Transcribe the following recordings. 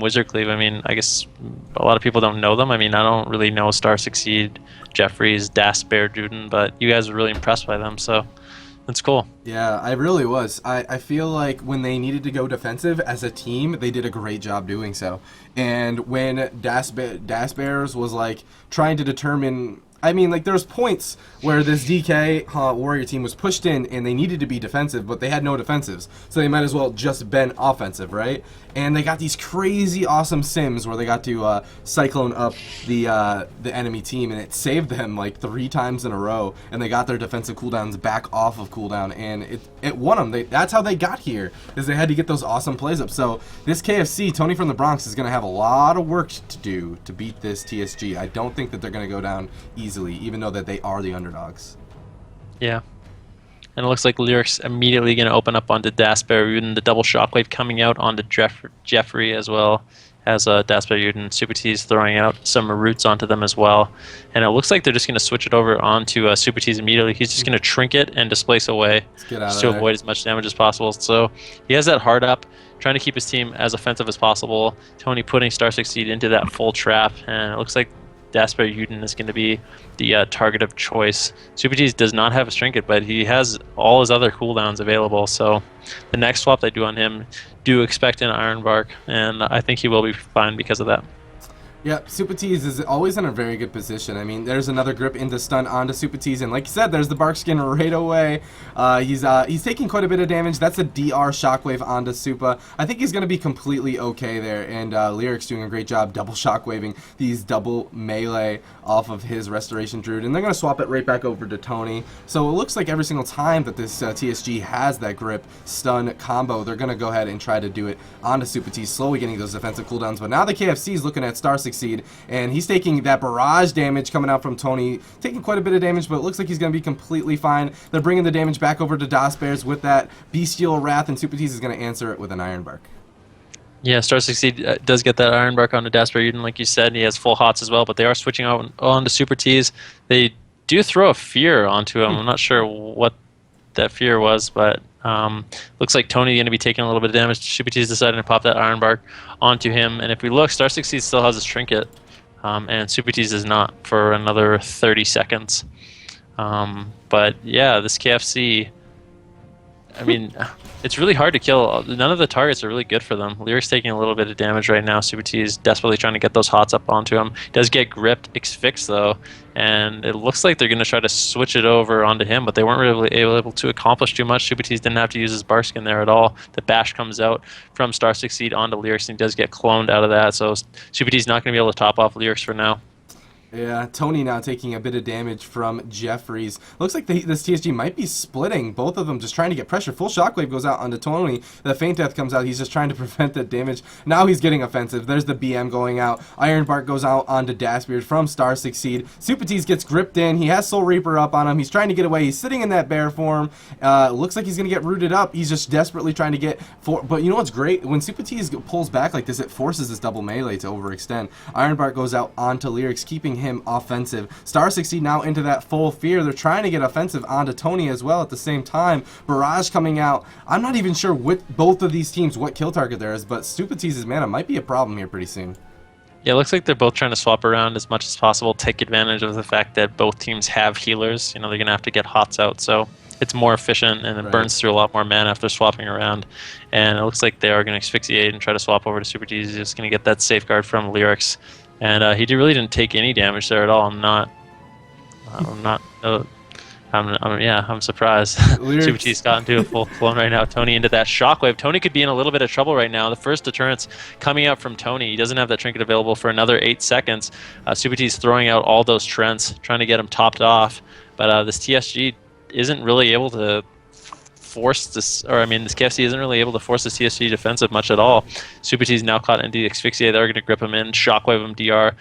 Wizard Cleave. I mean, I guess a lot of people don't know them. I mean, I don't really know Star Succeed, Jeffreyss, Dasbearjuden, but you guys were really impressed by them, so that's cool. Yeah, I really was. I feel like when they needed to go defensive as a team, they did a great job doing so. And when Das Bears was like trying to determine, I mean, like there's points where this DK Warrior team was pushed in and they needed to be defensive, but they had no defensives, so they might as well just been offensive, right? And they got these crazy awesome sims where they got to cyclone up the enemy team, and it saved them like 3 times in a row, and they got their defensive cooldowns back off of cooldown, and it won them. That's how they got here, is they had to get those awesome plays up. So this KFC, Tony from the Bronx, is going to have a lot of work to do to beat this TSG. I don't think that they're going to go down easily, even though that they are the underdogs. Yeah. And it looks like Lyric's immediately going to open up onto Dasbearjuden, the double shockwave coming out onto Jeffrey as well as Dasbearjuden. Supatease throwing out some roots onto them as well. And it looks like they're just going to switch it over onto Supatease immediately. He's just going to trinket and displace away just to avoid as much damage as possible. So he has that hard up, trying to keep his team as offensive as possible. Tony putting Star Succeed into that full trap, and it looks like Dasbearjuden is going to be the target of choice. Supatease does not have a trinket, but he has all his other cooldowns available, so the next swap they do on him, do expect an Iron Bark, and I think he will be fine because of that. Yeah, Supatease is always in a very good position. I mean, there's another grip into stun onto Supatease, and like you said, there's the Bark Skin right away. He's taking quite a bit of damage. That's a DR Shockwave onto Supa. I think he's going to be completely okay there, and Lyric's doing a great job double Shockwaving these double melee off of his Restoration Druid, and they're going to swap it right back over to Tony. So it looks like every single time that this TSG has that grip stun combo, they're going to go ahead and try to do it onto Supatease, slowly getting those defensive cooldowns. But now the KFC is looking at Star Succeed, and he's taking that barrage damage coming out from Tony, taking quite a bit of damage, but it looks like he's going to be completely fine. They're bringing the damage back over to Das Bears with that Bestial Wrath, and Supatease is going to answer it with an Iron Bark. Yeah, Star Succeed does get that Iron Bark onto Dasbearjuden, like you said. He has full hots as well, but they are switching on to Supatease. They do throw a fear onto him. I'm not sure what that fear was, but looks like Tony going to be taking a little bit of damage. Supatease decided to pop that Iron Bark onto him, and if we look, Star Succeed still has his trinket, and Supatease does not for another 30 seconds. But yeah, this KFC, I mean, it's really hard to kill. None of the targets are really good for them. Lyric's taking a little bit of damage right now. Supatease desperately trying to get those hots up onto him. He does get gripped, fixed though, and it looks like they're going to try to switch it over onto him, but they weren't really able to accomplish too much. Supatease didn't have to use his Barskin there at all. The bash comes out from Star Succeed onto Lyrics, and he does get cloned out of that, so Supatease not going to be able to top off Lyrics for now. Yeah, Tony now taking a bit of damage from Jeffreyss. Looks like this TSG might be splitting. Both of them just trying to get pressure. Full Shockwave goes out onto Tony. The Faint Death comes out. He's just trying to prevent the damage. Now he's getting offensive. There's the BM going out. Iron Bark goes out onto Dasbeard from Star Succeed. Supatease gets gripped in. He has Soul Reaper up on him. He's trying to get away. He's sitting in that bear form. Looks like he's going to get rooted up. He's just desperately trying to get... But you know what's great? When Supatease pulls back like this, it forces this double melee to overextend. Iron Bark goes out onto Lyrics, keeping him offensive. Star Succeed now into that full fear. They're trying to get offensive onto Tony as well at the same time. Barrage coming out. I'm not even sure what both of these teams, what kill target there is, but Supatease's mana might be a problem here pretty soon. Yeah, it looks like they're both trying to swap around as much as possible, take advantage of the fact that both teams have healers. You know, they're going to have to get hots out, so it's more efficient and it burns through a lot more mana after swapping around. And it looks like they are going to asphyxiate and try to swap over to Supatease. He's just going to get that safeguard from Lyrics. And really didn't take any damage there at all. I'm surprised. Supatease got into a full clone right now. Tony into that shockwave. Tony could be in a little bit of trouble right now. The first deterrence coming out from Tony. He doesn't have that trinket available for another 8 seconds. Supatease throwing out all those trents, trying to get him topped off. But this TSG isn't really able to force this, or I mean, this KFC isn't really able to force the TSG defensive much at all. Supatease now caught into the asphyxia. They're going to grip him in, shockwave him DR.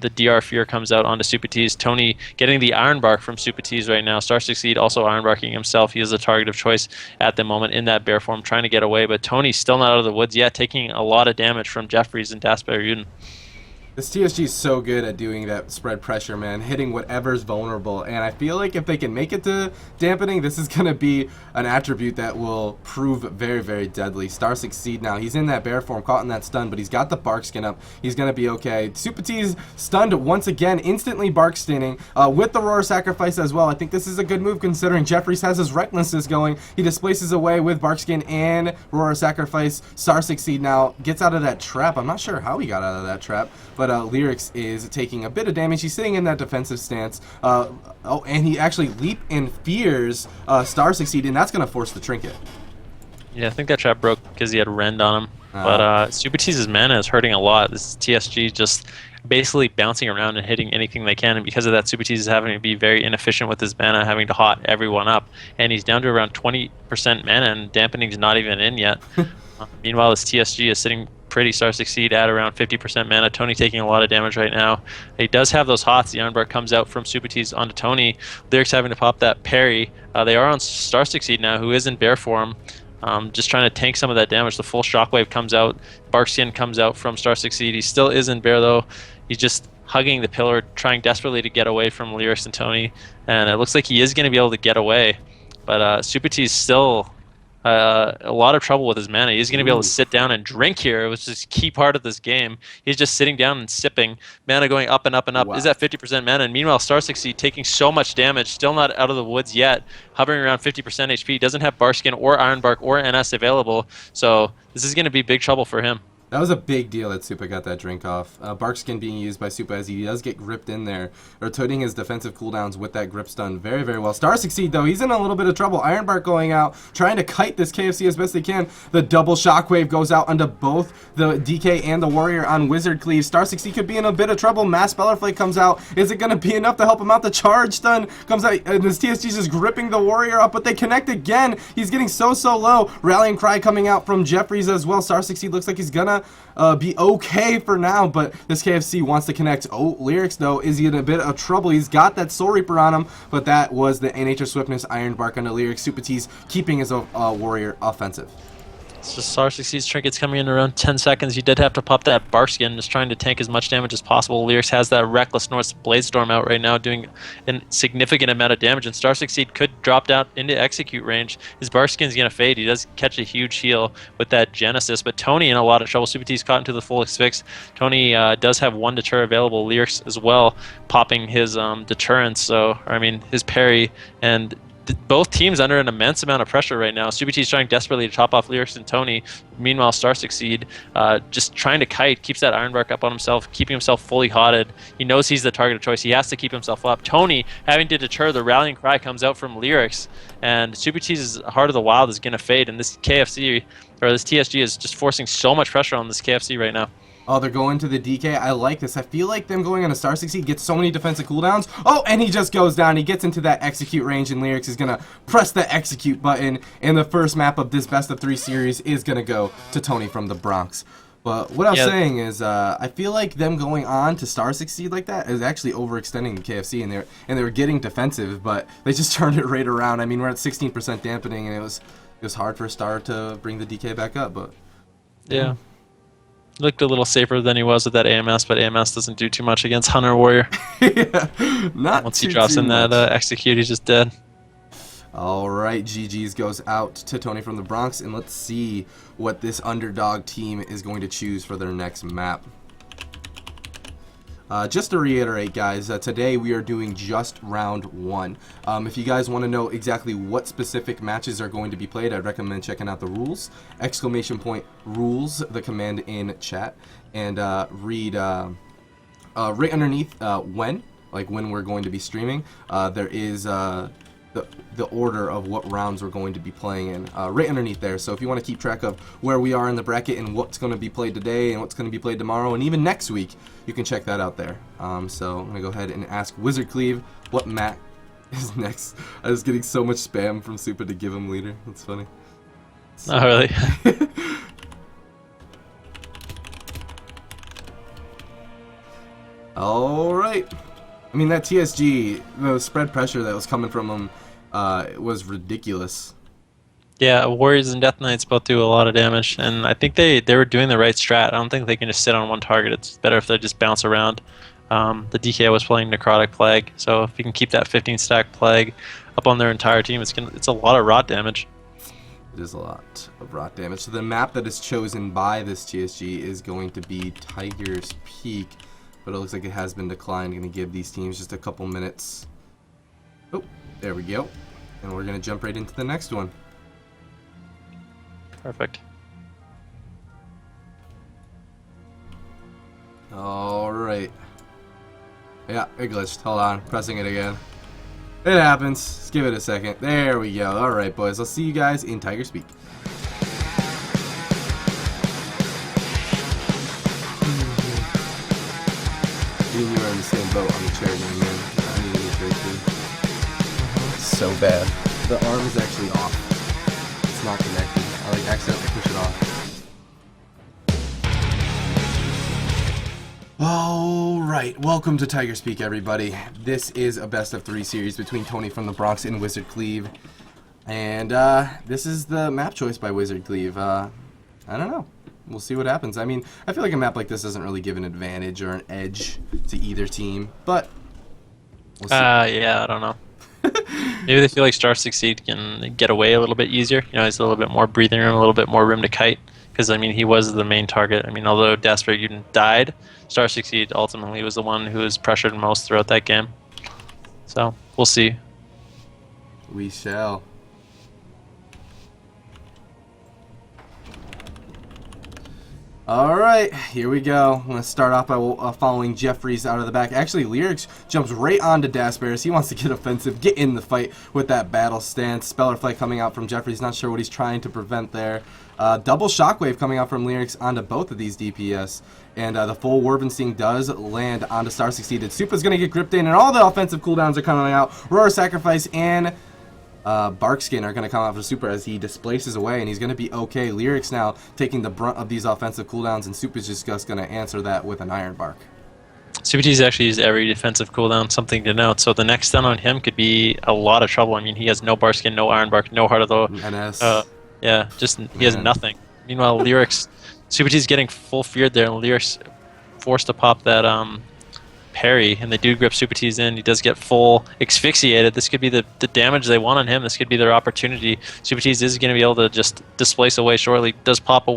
The DR fear comes out onto Supatease. Tony getting the Iron Bark from Supatease right now. Star Succeed also Iron Barking himself. He is the target of choice at the moment in that bear form, trying to get away, but Tony's still not out of the woods yet, taking a lot of damage from Jeffreyss and Dasbearjuden. This TSG is so good at doing that spread pressure, man, hitting whatever's vulnerable, and I feel like if they can make it to dampening, this is going to be an attribute that will prove very, very deadly. Star Succeed now, he's in that bear form, caught in that stun, but he's got the bark skin up. He's going to be okay. Supatease stunned once again, instantly bark stinning, with the Roar Sacrifice as well. I think this is a good move considering Jeffreyss has his Recklessness going. He displaces away with bark skin and Roar Sacrifice. Star Succeed now gets out of that trap. I'm not sure how he got out of that trap, but Lyrics is taking a bit of damage. He's sitting in that defensive stance. Oh, and he actually leap and fears Star Succeed, and that's going to force the trinket. Yeah, I think that trap broke because he had Rend on him. But Supatease's mana is hurting a lot. This TSG just basically bouncing around and hitting anything they can, and because of that, Supatease is having to be very inefficient with his mana, having to hot everyone up, and he's down to around 20% mana, and dampening's not even in yet. Meanwhile, this TSG is sitting pretty. Star Succeed at around 50% mana. Tony taking a lot of damage right now. He does have those hots. The Ironbark comes out from Supatease onto Tony. Lyrics having to pop that parry. They are on Star Succeed now, who is in bear form. Just trying to tank some of that damage. The full shockwave comes out. Barkskin comes out from Star Succeed. He still is in bear though. He's just hugging the pillar, trying desperately to get away from Lyrics and Tony. And it looks like he is going to be able to get away. But Supatease still a lot of trouble with his mana. He's going to be able to sit down and drink here, which is a key part of this game. He's just sitting down and sipping. Mana going up and up and up. Wow. Is at 50% mana. And meanwhile, Star Succeed taking so much damage, still not out of the woods yet, hovering around 50% HP. Doesn't have Barskin or Ironbark or NS available. So this is going to be big trouble for him. That was a big deal that Supa got that drink off. Barkskin being used by Supa as he does get gripped in there, rotating his defensive cooldowns with that grip stun very, very well. Star Succeed, though, he's in a little bit of trouble. Ironbark going out, trying to kite this KFC as best they can. The double shockwave goes out onto both the DK and the Warrior on Wizard Cleave. Star Succeed could be in a bit of trouble. Mass Spellerflake comes out. Is it going to be enough to help him out? The charge stun comes out, and this TSG's just gripping the Warrior up, but they connect again. He's getting so low. Rallying Cry coming out from Jeffreyss as well. Star Succeed looks like he's gonna be okay for now, but this KFC wants to connect. Oh, Lyrics, though, is he in a bit of trouble? He's got that Soul Reaper on him, but that was the Nature Swiftness Ironbark on the Lyrics. Supatease keeping his Warrior offensive. So Star Succeed's trinket's coming in around 10 seconds. You did have to pop that Barskin, just trying to tank as much damage as possible. Lyrics has that Reckless North Bladestorm out right now, doing a significant amount of damage, and Star Succeed could drop down into execute range. His Barskin's going to fade. He does catch a huge heal with that Genesis, but Tony in a lot of trouble. Supatease caught into the full fix. Tony does have one deter available. Lyrics as well, popping his deterrence, so, I mean, his parry, and both teams under an immense amount of pressure right now. Supatease trying desperately to top off Lyrics and Tony. Meanwhile, Star Succeed just trying to kite, keeps that Ironbark up on himself, keeping himself fully hotted. He knows he's the target of choice. He has to keep himself up. Tony having to deter. The Rallying Cry comes out from Lyrics, and Supatease's Heart of the Wild is going to fade, and this KFC, or this TSG, is just forcing so much pressure on this KFC right now. Oh, they're going to the DK. I like this. I feel like them going on a Star Succeed gets so many defensive cooldowns. Oh, and he just goes down. He gets into that execute range, and Lyrics is going to press the execute button. And the first map of this best of 3 series is going to go to Tony from the Bronx. But what I was saying is, I feel like them going on to Star Succeed like that is actually overextending the KFC, and they were getting defensive, but they just turned it right around. I mean, we're at 16% dampening, and it was hard for Star to bring the DK back up, but yeah. Looked a little safer than he was with that AMS, but AMS doesn't do too much against Hunter Warrior. Yeah, not once he drops in that execute, he's just dead. All right, GG's goes out to Tony from the Bronx, and let's see what this underdog team is going to choose for their next map. Just to reiterate, guys, today we are doing just round 1. If you guys want to know exactly what specific matches are going to be played, I'd recommend checking out the rules, !rules, the command in chat, and read right underneath when we're going to be streaming. There is the order of what rounds we're going to be playing in right underneath there. So if you want to keep track of where we are in the bracket and what's going to be played today and what's going to be played tomorrow and even next week, you can check that out there. So I'm going to go ahead and ask Wizard Cleave what map is next. I was getting so much spam from Supa to give him leader. That's funny. Oh, really? All right. I mean, that TSG, the spread pressure that was coming from him was ridiculous. Yeah, Warriors and Death Knights both do a lot of damage, and I think they were doing the right strat. I don't think they can just sit on one target. It's better if they just bounce around. The DK was playing Necrotic Plague, so if you can keep that 15 stack Plague up on their entire team, it's a lot of rot damage. It is a lot of rot damage. So the map that is chosen by this TSG is going to be Tiger's Peak, but it looks like it has been declined. Going to give these teams just a couple minutes. Oh, there we go. And we're going to jump right into the next one. Perfect. Alright. Yeah, it glitched. Hold on. Pressing it again. It happens. Let's give it a second. There we go. Alright, boys. I'll see you guys in Tiger Speak. Me and you are in the same boat on the chair game, man. I need to get too. So bad. The arm is actually off. It's not connected. I like accidentally push it off. Alright, welcome to Tiger Speak, everybody. This is a best of 3 series between Tony from the Bronx and Wizard Cleave. And this is the map choice by Wizard Cleave. I don't know. We'll see what happens. I mean, I feel like a map like this doesn't really give an advantage or an edge to either team, but we'll see. Yeah, I don't know. Maybe they feel like Star Succeed can get away a little bit easier. You know, he's a little bit more breathing room, a little bit more room to kite. Because, I mean, he was the main target. I mean, although Dasbearjuden died, Star Succeed ultimately was the one who was pressured most throughout that game. So, we'll see. We shall. Alright, here we go. I'm going to start off by following Jeffreyss out of the back. Actually, Lyrics jumps right onto Dasbearjuden. He wants to get offensive, get in the fight with that battle stance. Speller Flight coming out from Jeffreyss. Not sure what he's trying to prevent there. Double Shockwave coming out from Lyrics onto both of these DPS. And the full Warvensting does land onto Star Succeeded. Supa's going to get gripped in, and all the offensive cooldowns are coming out. Roar Sacrifice and Barkskin are going to come out for Super as he displaces away, and he's going to be okay. Lyrics now taking the brunt of these offensive cooldowns, and Supa's just going to answer that with an Iron Bark. Supatease actually used every defensive cooldown, something to note. So the next stun on him could be a lot of trouble. I mean, he has no Barkskin, no Iron Bark, no Heart of the... NS. Yeah, just he has nothing. Meanwhile, Lyrics, Supatease getting full feared there, and Lyrics forced to pop that parry, and they do grip Supatease in. He does get full asphyxiated. This could be the damage they want on him. This could be their opportunity. Supatease is going to be able to just displace away shortly. Does pop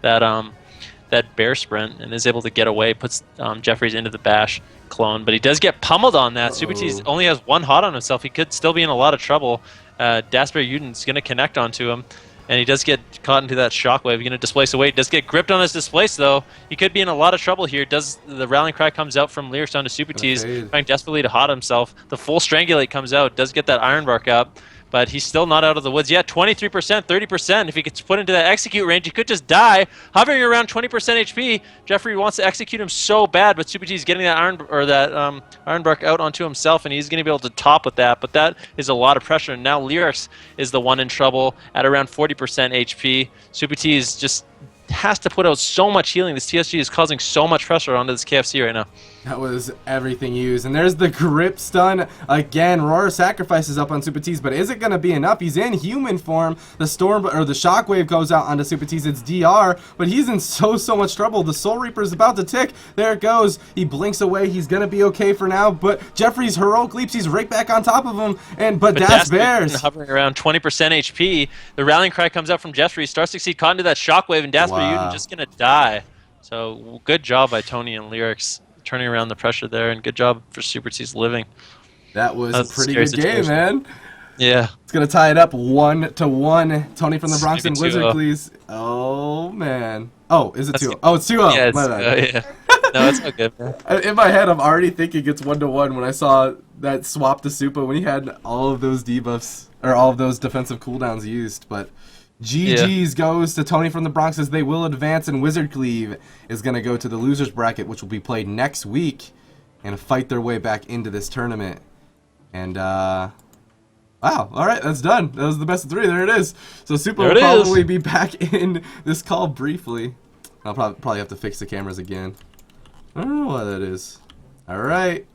that bear sprint and is able to get away. Puts Jeffreyss into the bash clone, but he does get pummeled on that. Supatease only has one hot on himself. He could still be in a lot of trouble. Dasbearjuden's going to connect onto him. And he does get caught into that shockwave. He's going to displace away. Does get gripped on his displace, though. He could be in a lot of trouble here. Does the rallying cry comes out from Lyrics onto Supatease, trying desperately to hot himself. The full strangulate comes out. Does get that Iron Bark up, but he's still not out of the woods yet. 23%, 30%. If he gets put into that execute range, he could just die. Hovering around 20% HP. Jeffrey wants to execute him so bad, but Supatease getting that Iron Bark out onto himself, and he's going to be able to top with that. But that is a lot of pressure. And now Lyrics is the one in trouble at around 40% HP. Supatease just has to put out so much healing. This TSG is causing so much pressure onto this KFC right now. That was everything used. And there's the grip stun. Again, Roar Sacrifices up on Supatease, but is it going to be enough? He's in human form. The storm or the shockwave goes out onto Supatease. It's DR, but he's in so much trouble. The Soul Reaper is about to tick. There it goes. He blinks away. He's going to be okay for now, but Jeffreyss heroic leaps. He's right back on top of him. But Dasbearjuden hovering around 20% HP. The rallying cry comes out from Jeffreyss. Star Succeed caught into that shockwave, and Dasbearjuden just going to die. So good job by Tony and Lyrics turning around the pressure there, and good job for Supatease living. That was a pretty good game, man. Yeah. It's going to tie it up 1-1. Tony from the Bronx and Wizard, please. Oh, man. Oh, is it 2-0? Oh, it's 2-0. Yeah, no, it's not good, man. In my head, I'm already thinking it's 1-1 when I saw that swap to Supa when he had all of those debuffs, or all of those defensive cooldowns used, but... GG's goes to Tony from the Bronx as they will advance, and Wizard Cleave is going to go to the losers bracket, which will be played next week, and fight their way back into this tournament. And wow, all right, that's done. That was the best of 3. There it is. So Super will probably be back in this call briefly. I'll probably have to fix the cameras again. I don't know why that is. All right.